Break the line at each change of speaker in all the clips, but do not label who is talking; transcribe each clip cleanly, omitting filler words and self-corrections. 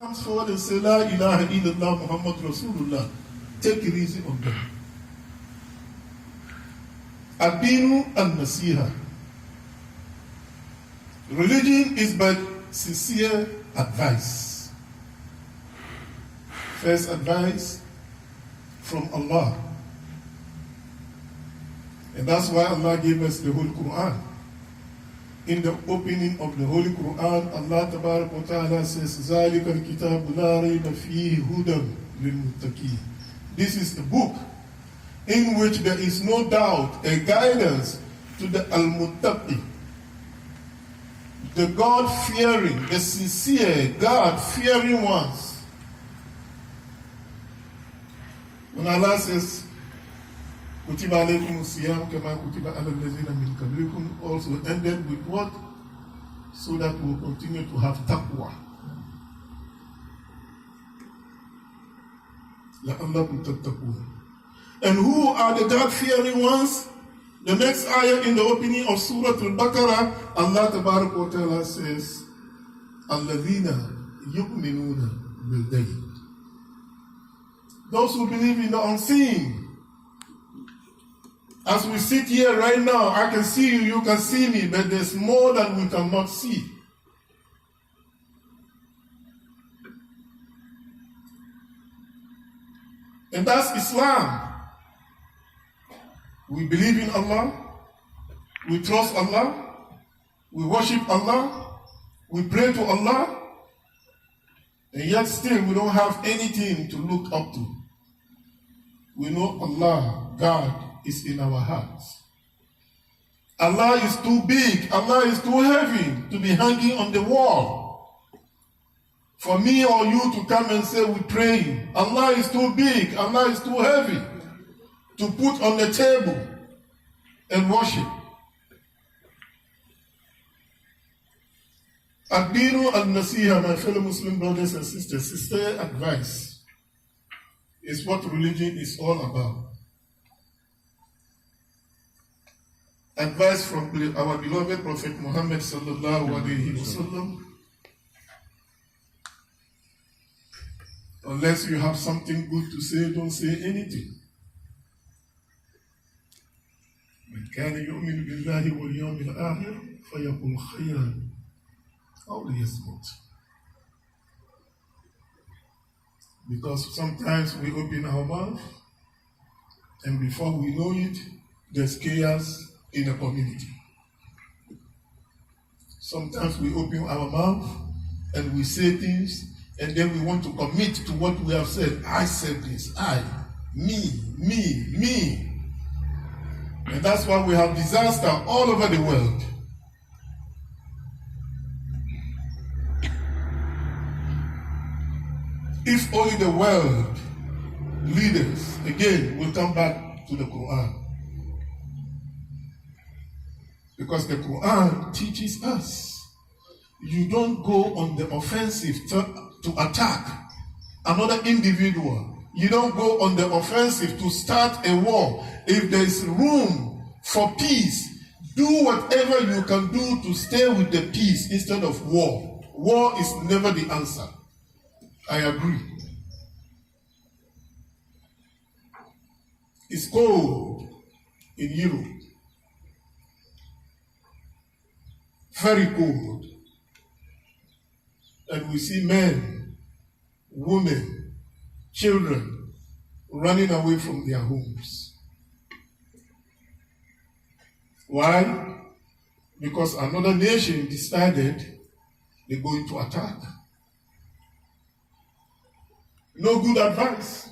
comes forward and say, La ilaha illallah Muhammad Rasulullah, take it easy on them. Adinu al-Nasiha. Religion is but sincere advice. First advice from Allah. And that's why Allah gave us the Holy Quran. In the opening of the Holy Quran, Allah Tabarak wa Ta'ala says, ذَلِكَ الْكِتَابُ لَا رَيْبَ فِيهِ هُدًى لِلْمُتَّقِينَ. This is the book in which there is no doubt, a guidance to the Al-Muttaqi, the God-fearing, the sincere, God-fearing ones. When Allah says, كُتِبَ عَلَيْكُمُ الصِّيَامُ كَمَا كُتِبَ عَلَى الَّذِينَ مِنْ قَبْلِكُمْ, also ended with what? So that we will continue to have taqwa. لَأَلَّكُمْ تَتَّقُونَ. And who are the God-fearing ones? The next ayah in the opening of Sura Al-Baqara, Allah Tabarak wa Ta'ala says, الَّذِينَ يُؤْمِنُونَ بِالْغَيْبِ. Those who believe in the unseen. As we sit here right now, I can see you, you can see me, but there's more that we cannot see. And that's Islam. We believe in Allah, we trust Allah, we worship Allah, we pray to Allah, and yet still we don't have anything to look up to. We know Allah, God, is in our hearts. Allah is too big, Allah is too heavy to be hanging on the wall. For me or you to come and say we pray, Allah is too big, Allah is too heavy to put on the table and worship. Adinu al-Nasiha, my fellow Muslim brothers and sisters, sister advice is what religion is all about. Advice from our beloved Prophet Muhammad sallallahu alaihi wasallam. Unless you have something good to say, don't say anything. من كان يؤمن بالله واليوم الآخر فيقول خيرا أو ليصمت. Because sometimes we open our mouth and before we know it, there's chaos in a community. Sometimes we open our mouth and we say things and then we want to commit to what we have said. I said this, I, me. And that's why we have disaster all over the world. If only the world leaders, again, will come back to the Quran. Because the Quran teaches us, you don't go on the offensive to attack another individual. You don't go on the offensive to start a war. If there is room for peace, do whatever you can do to stay with the peace instead of war. War is never the answer. I agree. It's cold in Europe. Very cold. And we see men, women, children running away from their homes. Why? Because another nation decided they're going to attack. No good advice.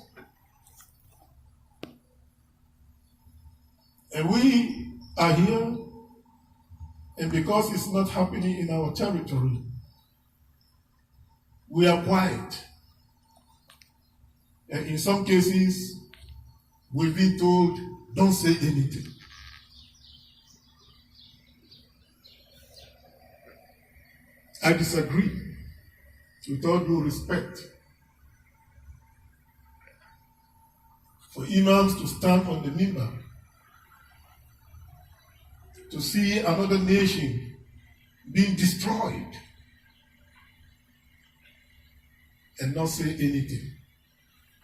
And we are here, and because it's not happening in our territory, we are quiet. And in some cases, we've been told, don't say anything. I disagree, with all due respect. For imams to stand on the minbar, to see another nation being destroyed, and not say anything.